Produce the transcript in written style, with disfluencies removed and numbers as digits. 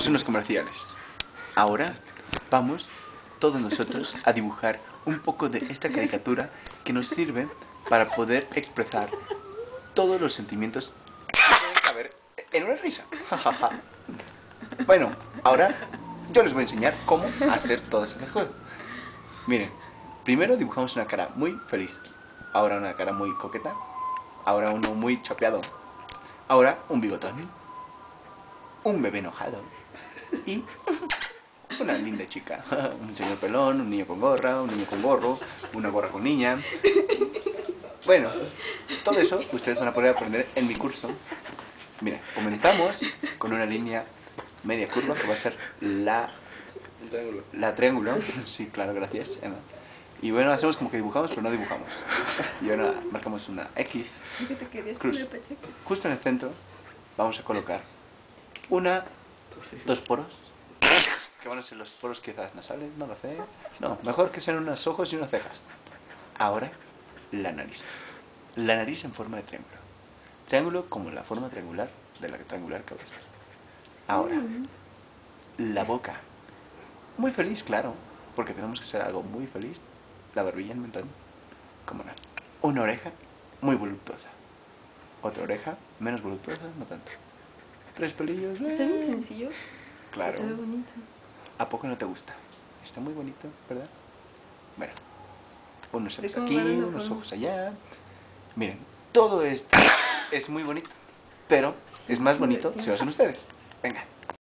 Unos comerciales. Ahora vamos todos nosotros a dibujar un poco de esta caricatura que nos sirve para poder expresar todos los sentimientos que pueden caber en una risa. Bueno, ahora yo les voy a enseñar cómo hacer todas estas cosas. Miren, primero dibujamos una cara muy feliz, ahora una cara muy coqueta, ahora uno muy chapeado, ahora un bigotón, un bebé enojado y una linda chica. Un señor pelón, un niño con gorra, un niño con gorro, una gorra con niña. Bueno, todo eso ustedes van a poder aprender en mi curso. Mira, comenzamos con una línea media curva que va a ser Un triángulo. la triángulo. Sí, claro, gracias, Emma. Y bueno, hacemos como que dibujamos, pero no dibujamos. Y ahora marcamos una X, cruz. Justo en el centro vamos a colocar dos poros, que van a ser los poros quizás nasales, no lo sé. No, mejor que sean unos ojos y unas cejas. Ahora, la nariz. La nariz en forma de triángulo. Triángulo como la forma triangular de la triangular cabeza. Ahora, la boca. Muy feliz, claro, porque tenemos que hacer algo muy feliz. La barbilla, el mentón. Como no. Una oreja muy voluptuosa. Otra oreja menos voluptuosa, no tanto. Tres pelillos. Está bien sencillo. Claro. Se ve bonito. ¿A poco no te gusta? Está muy bonito, ¿verdad? Bueno, unos ojos cómo aquí, va dando unos forma. ojos allá. Miren, todo esto es muy bonito, pero es más bonito si lo hacen ustedes. Venga.